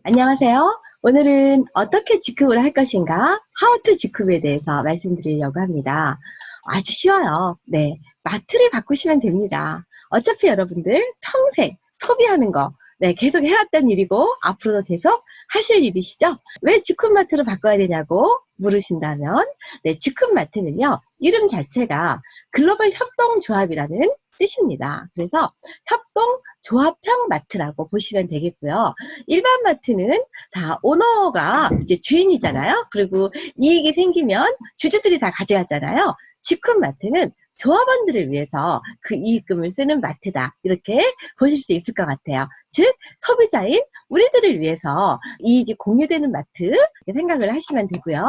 안녕하세요. 오늘은 어떻게 직급을 할 것인가? How to 직급에 대해서 말씀드리려고 합니다. 아주 쉬워요. 네. 마트를 바꾸시면 됩니다. 어차피 여러분들 평생 소비하는 거, 네, 계속 해왔던 일이고, 앞으로도 계속 하실 일이시죠? 왜 직급마트로 바꿔야 되냐고 물으신다면, 네, 직급마트는요, 이름 자체가 글로벌 협동조합이라는 뜻입니다. 그래서 협동조합형 마트라고 보시면 되겠고요. 일반 마트는 다 오너가 이제 주인이잖아요. 그리고 이익이 생기면 주주들이 다 가져가잖아요. 직급 마트는 조합원들을 위해서 그 이익금을 쓰는 마트다. 이렇게 보실 수 있을 것 같아요. 즉, 소비자인 우리들을 위해서 이익이 공유되는 마트 생각을 하시면 되고요.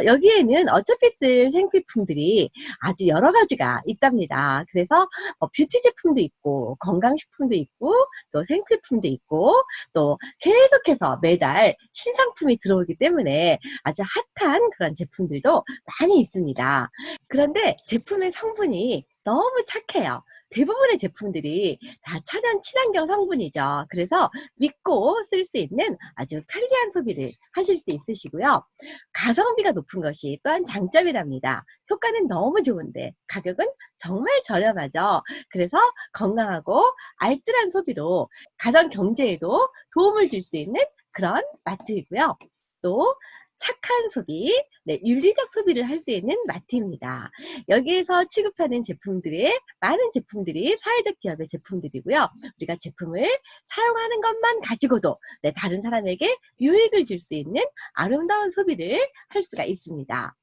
여기에는 어차피 쓸 생필품들이 아주 여러 가지가 있답니다. 그래서 뷰티 제품도 있고, 건강식품도 있고, 또 생필품도 있고, 또 계속해서 매달 신상품이 들어오기 때문에 아주 핫한 그런 제품들도 많이 있습니다. 그런데 제품의 성분이 너무 착해요. 대부분의 제품들이 다 천연 친환경 성분이죠. 그래서 믿고 쓸 수 있는 아주 편리한 소비를 하실 수 있으시고요. 가성비가 높은 것이 또한 장점이랍니다. 효과는 너무 좋은데 가격은 정말 저렴하죠. 그래서 건강하고 알뜰한 소비로 가정 경제에도 도움을 줄 수 있는 그런 마트이고요. 또 착한 소비, 네, 윤리적 소비를 할 수 있는 마트입니다. 여기에서 취급하는 제품들의 많은 제품들이 사회적 기업의 제품들이고요. 우리가 제품을 사용하는 것만 가지고도 네, 다른 사람에게 유익을 줄 수 있는 아름다운 소비를 할 수가 있습니다.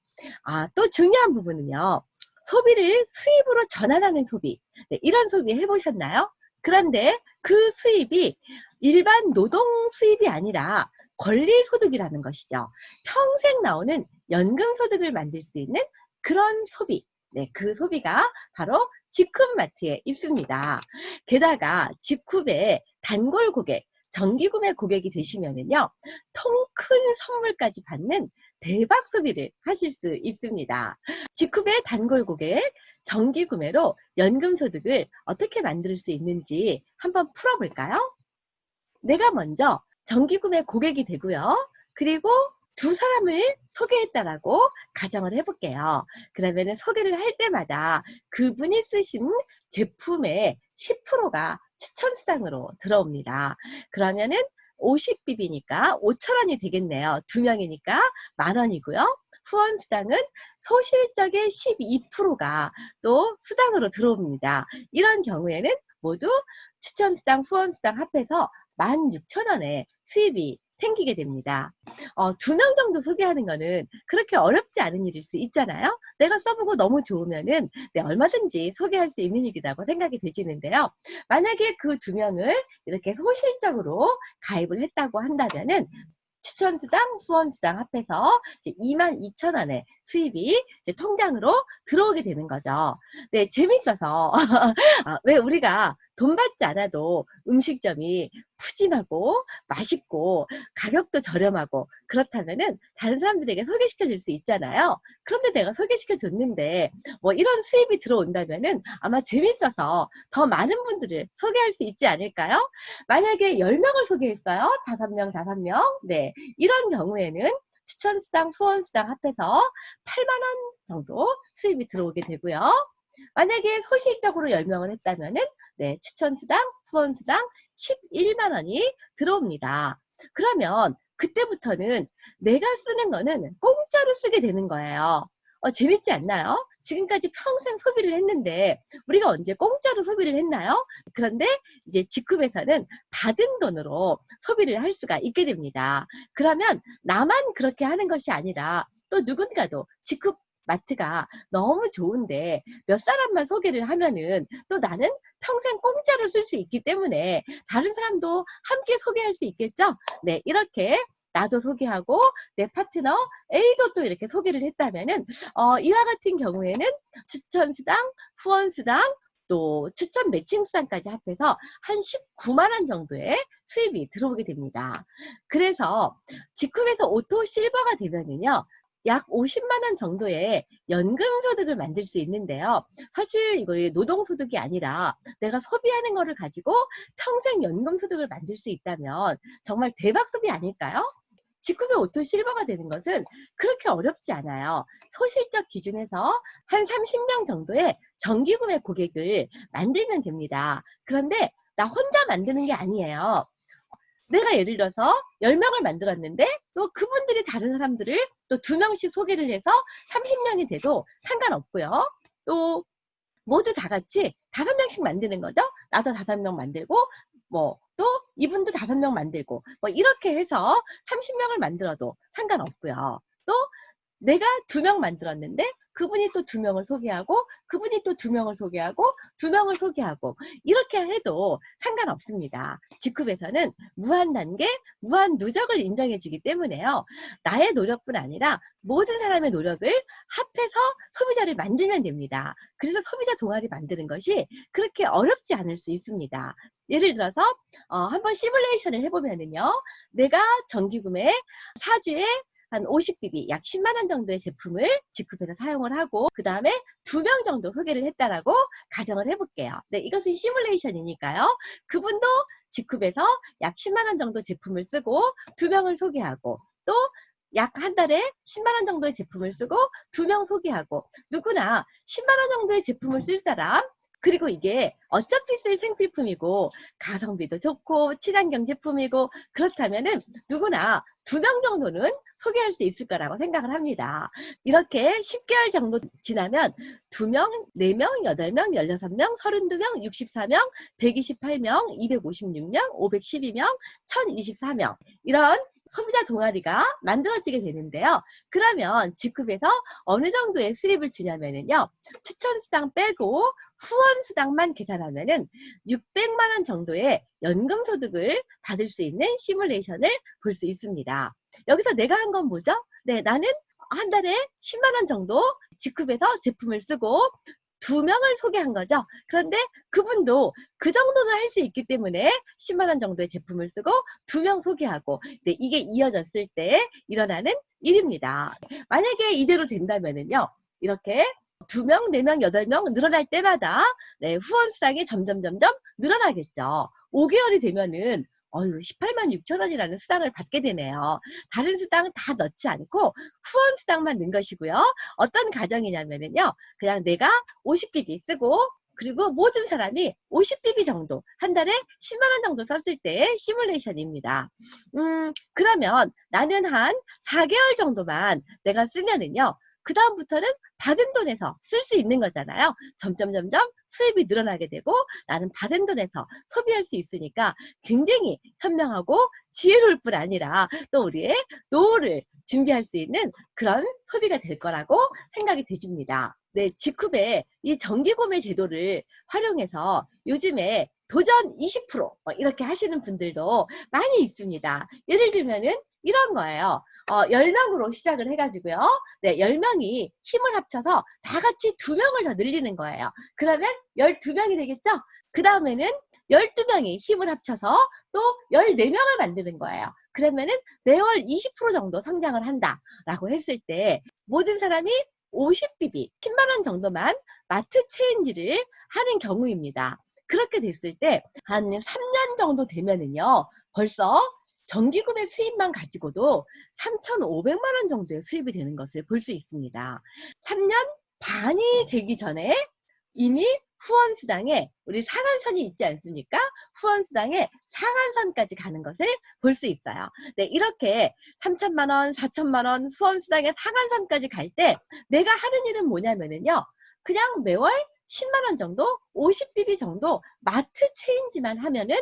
또 중요한 부분은요. 소비를 수입으로 전환하는 소비. 네, 이런 소비 해보셨나요? 그런데 그 수입이 일반 노동 수입이 아니라 권리소득이라는 것이죠. 평생 나오는 연금소득을 만들 수 있는 그런 소비. 네, 그 소비가 바로 직급마트에 있습니다. 게다가 직급의 단골 고객, 정기구매 고객이 되시면은요, 통 큰 선물까지 받는 대박 소비를 하실 수 있습니다. 직급의 단골 고객, 정기 구매로 연금 소득을 어떻게 만들 수 있는지 한번 풀어볼까요? 내가 먼저 정기 구매 고객이 되고요. 그리고 두 사람을 소개했다라고 가정을 해볼게요. 그러면 소개를 할 때마다 그분이 쓰신 제품의 10%가 추천수당으로 들어옵니다. 그러면은 50bb니까 5,000원이 되겠네요. 두 명이니까 10,000원이고요. 후원수당은 소실적의 12%가 또 수당으로 들어옵니다. 이런 경우에는 모두 추천수당, 후원수당 합해서 16,000원의 수입이 생기게 됩니다. 2명 정도 소개하는 거는 그렇게 어렵지 않은 일일 수 있잖아요. 내가 써보고 너무 좋으면은 네, 얼마든지 소개할 수 있는 일이라고 생각이 되시는데요. 만약에 그 2명을 이렇게 소실적으로 가입을 했다고 한다면은 추천수당, 후원수당 합해서 22,000원의 수입이 이제 통장으로 들어오게 되는 거죠. 네, 재밌어서. 왜 우리가 돈 받지 않아도 음식점이 푸짐하고 맛있고 가격도 저렴하고 그렇다면은 다른 사람들에게 소개시켜 줄 수 있잖아요. 그런데 내가 소개시켜 줬는데 뭐 이런 수입이 들어온다면은 아마 재밌어서 더 많은 분들을 소개할 수 있지 않을까요? 만약에 10명을 소개했어요. 5명, 5명. 네. 이런 경우에는 추천수당, 후원수당 합해서 8만 원 정도 수입이 들어오게 되고요. 만약에 소실적으로 10명을 했다면은 네, 추천수당, 후원수당 11만 원이 들어옵니다. 그러면 그때부터는 내가 쓰는 거는 공짜로 쓰게 되는 거예요. 재밌지 않나요? 지금까지 평생 소비를 했는데 우리가 언제 공짜로 소비를 했나요? 그런데 이제 직급에서는 받은 돈으로 소비를 할 수가 있게 됩니다. 그러면 나만 그렇게 하는 것이 아니라 또 누군가도 직급 마트가 너무 좋은데 몇 사람만 소개를 하면은 또 나는 평생 공짜로 쓸 수 있기 때문에 다른 사람도 함께 소개할 수 있겠죠? 네, 이렇게 나도 소개하고 내 파트너 A도 또 이렇게 소개를 했다면은 이와 같은 경우에는 추천수당, 후원수당, 또 추천 매칭 수당까지 합해서 한 19만 원 정도의 수입이 들어오게 됩니다. 그래서 직급에서 오토 실버가 되면은요. 약 50만 원 정도의 연금소득을 만들 수 있는데요. 사실 이거 노동소득이 아니라 내가 소비하는 거를 가지고 평생 연금소득을 만들 수 있다면 정말 대박 소비 아닐까요? 직급의 오토 실버가 되는 것은 그렇게 어렵지 않아요. 소실적 기준에서 한 30명 정도의 정기구매 고객을 만들면 됩니다. 그런데 나 혼자 만드는 게 아니에요. 내가 예를 들어서 10명을 만들었는데 또 그분들이 다른 사람들을 또 2명씩 소개를 해서 30명이 돼도 상관없고요. 또 모두 다 같이 5명씩 만드는 거죠. 나도 5명 만들고 또 이분도 5명 만들고 이렇게 해서 30명을 만들어도 상관없고요. 또 내가 2명 만들었는데 그분이 또 2명을 소개하고 그분이 또 2명을 소개하고 2명을 소개하고 이렇게 해도 상관없습니다. 직급에서는 무한 단계, 무한 누적을 인정해 주기 때문에요. 나의 노력뿐 아니라 모든 사람의 노력을 합해서 소비자를 만들면 됩니다. 그래서 소비자 동아리 만드는 것이 그렇게 어렵지 않을 수 있습니다. 예를 들어서 한번 시뮬레이션을 해보면은요. 내가 정기구매 4주에 한 50BB, 약 10만 원 정도의 제품을 직급해서 사용을 하고 그 다음에 2명 정도 소개를 했다라고 가정을 해볼게요. 네, 이것은 시뮬레이션이니까요. 그분도 직급에서 약 10만 원 정도 제품을 쓰고 2명을 소개하고 또 약 한 달에 10만 원 정도의 제품을 쓰고 2명 소개하고 누구나 10만 원 정도의 제품을 쓸 사람 그리고 이게 어차피 쓸 생필품이고 가성비도 좋고 친환경 제품이고 그렇다면은 누구나 2명 정도는 소개할 수 있을 거라고 생각을 합니다. 이렇게 10개월 정도 지나면 2명, 4명, 8명, 16명, 32명, 64명, 128명, 256명, 512명, 1024명 이런 소비자 동아리가 만들어지게 되는데요. 그러면 직급에서 어느 정도의 수입을 주냐면요. 추천수당 빼고 후원수당만 계산하면은 600만 원 정도의 연금소득을 받을 수 있는 시뮬레이션을 볼 수 있습니다. 여기서 내가 한 건 뭐죠? 네, 나는 한 달에 10만 원 정도 직급에서 제품을 쓰고 2명을 소개한 거죠. 그런데 그분도 그 정도는 할 수 있기 때문에 10만 원 정도의 제품을 쓰고 2명 소개하고 네, 이게 이어졌을 때 일어나는 일입니다. 만약에 이대로 된다면은요. 이렇게 2명, 4명, 8명 늘어날 때마다 네, 후원수당이 점점 늘어나겠죠. 5개월이 되면은 18만 6천 원이라는 수당을 받게 되네요. 다른 수당 다 넣지 않고 후원수당만 넣은 것이고요. 어떤 가정이냐면요. 그냥 내가 50BB 쓰고 그리고 모든 사람이 50BB 정도 한 달에 10만 원 정도 썼을 때의 시뮬레이션입니다. 그러면 나는 한 4개월 정도만 내가 쓰면은요. 그 다음부터는 받은 돈에서 쓸 수 있는 거잖아요. 점점 수입이 늘어나게 되고 나는 받은 돈에서 소비할 수 있으니까 굉장히 현명하고 지혜로울 뿐 아니라 또 우리의 노후를 준비할 수 있는 그런 소비가 될 거라고 생각이 되집니다. 네, 직후에 이 정기구매 제도를 활용해서 요즘에 도전 20% 이렇게 하시는 분들도 많이 있습니다. 예를 들면은 이런 거예요. 10명으로 시작을 해가지고요. 네, 10명이 힘을 합쳐서 다 같이 2명을 더 늘리는 거예요. 그러면 12명이 되겠죠? 그 다음에는 12명이 힘을 합쳐서 또 14명을 만드는 거예요. 그러면은 매월 20% 정도 성장을 한다라고 했을 때 모든 사람이 50BB, 10만 원 정도만 마트 체인지를 하는 경우입니다. 그렇게 됐을 때 한 3년 정도 되면은요. 벌써 정기구매 수입만 가지고도 3,500만 원 정도의 수입이 되는 것을 볼 수 있습니다. 3년 반이 되기 전에 이미 후원수당에 우리 상한선이 있지 않습니까? 후원수당에 상한선까지 가는 것을 볼 수 있어요. 네, 이렇게 3천만 원, 4천만 원 후원수당의 상한선까지 갈 때 내가 하는 일은 뭐냐면은요. 그냥 매월 10만 원 정도, 50BB 정도 마트 체인지만 하면은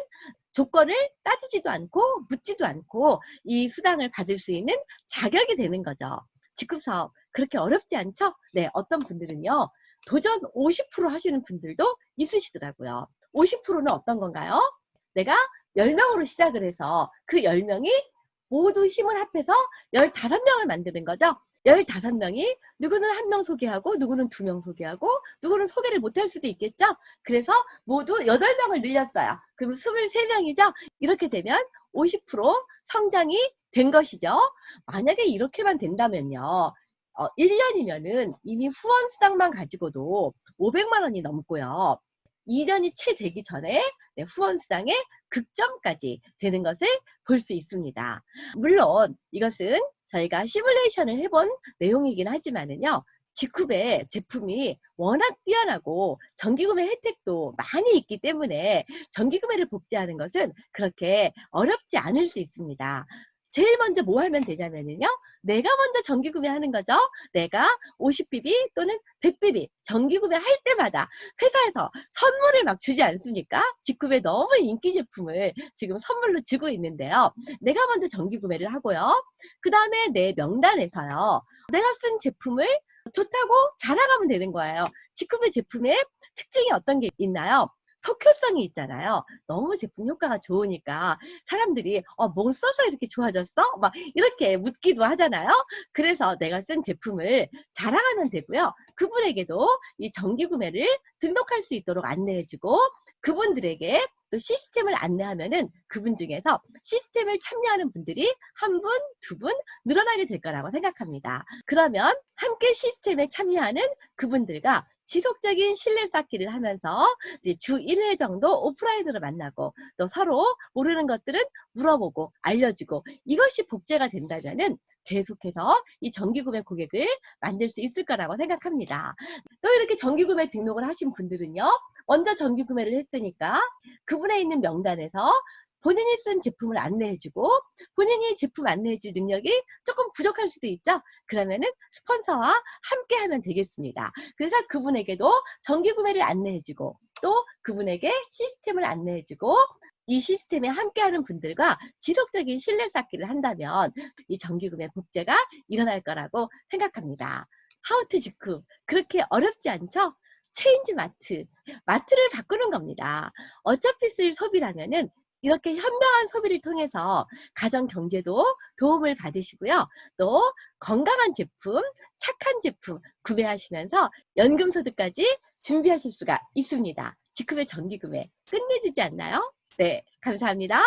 조건을 따지지도 않고 묻지도 않고 이 수당을 받을 수 있는 자격이 되는 거죠. 직급사업 그렇게 어렵지 않죠? 네, 어떤 분들은요. 도전 50% 하시는 분들도 있으시더라고요. 50%는 어떤 건가요? 내가 10명으로 시작을 해서 그 10명이 모두 힘을 합해서 15명을 만드는 거죠. 15명이 누구는 1명 소개하고 누구는 2명 소개하고 누구는 소개를 못할 수도 있겠죠. 그래서 모두 8명을 늘렸어요. 그럼 23명이죠. 이렇게 되면 50% 성장이 된 것이죠. 만약에 이렇게만 된다면요. 1년이면은 이미 후원 수당만 가지고도 500만 원이 넘고요. 2년이 채 되기 전에 후원 수당의 극점까지 되는 것을 볼 수 있습니다. 물론 이것은 저희가 시뮬레이션을 해본 내용이긴 하지만은요. 지쿱의 제품이 워낙 뛰어나고 정기구매 혜택도 많이 있기 때문에 정기구매를 복제하는 것은 그렇게 어렵지 않을 수 있습니다. 제일 먼저 뭐 하면 되냐면요. 내가 먼저 정기구매하는 거죠. 내가 50BB 또는 100BB 정기구매 할 때마다 회사에서 선물을 막 주지 않습니까? 지쿱의 너무 인기 제품을 지금 선물로 주고 있는데요. 내가 먼저 정기구매를 하고요. 그 다음에 내 명단에서요. 내가 쓴 제품을 좋다고 자랑하면 되는 거예요. 지쿱의 제품의 특징이 어떤 게 있나요? 속효성이 있잖아요. 너무 제품 효과가 좋으니까 사람들이 뭐 써서 이렇게 좋아졌어? 막 이렇게 묻기도 하잖아요. 그래서 내가 쓴 제품을 자랑하면 되고요. 그분에게도 이 정기구매를 등록할 수 있도록 안내해주고 그분들에게 또 시스템을 안내하면은 그분 중에서 시스템을 참여하는 분들이 한 분, 두 분 늘어나게 될 거라고 생각합니다. 그러면 함께 시스템에 참여하는 그분들과 지속적인 신뢰 쌓기를 하면서 이제 주 1회 정도 오프라인으로 만나고 또 서로 모르는 것들은 물어보고 알려주고 이것이 복제가 된다면은 계속해서 이 정기구매 고객을 만들 수 있을 거라고 생각합니다. 또 이렇게 정기구매 등록을 하신 분들은요. 먼저 정기구매를 했으니까 그분에 있는 명단에서 본인이 쓴 제품을 안내해주고 본인이 제품 안내해줄 능력이 조금 부족할 수도 있죠. 그러면은 스폰서와 함께 하면 되겠습니다. 그래서 그분에게도 정기구매를 안내해주고 또 그분에게 시스템을 안내해주고 이 시스템에 함께하는 분들과 지속적인 신뢰 쌓기를 한다면 이 정기구매 복제가 일어날 거라고 생각합니다. 하우투 지쿱 그렇게 어렵지 않죠? 체인지 마트, 마트를 바꾸는 겁니다. 어차피 쓸 소비라면은 이렇게 현명한 소비를 통해서 가정 경제도 도움을 받으시고요. 또 건강한 제품, 착한 제품 구매하시면서 연금 소득까지 준비하실 수가 있습니다. 지쿱의 정기구매 끝내주지 않나요? 네, 감사합니다.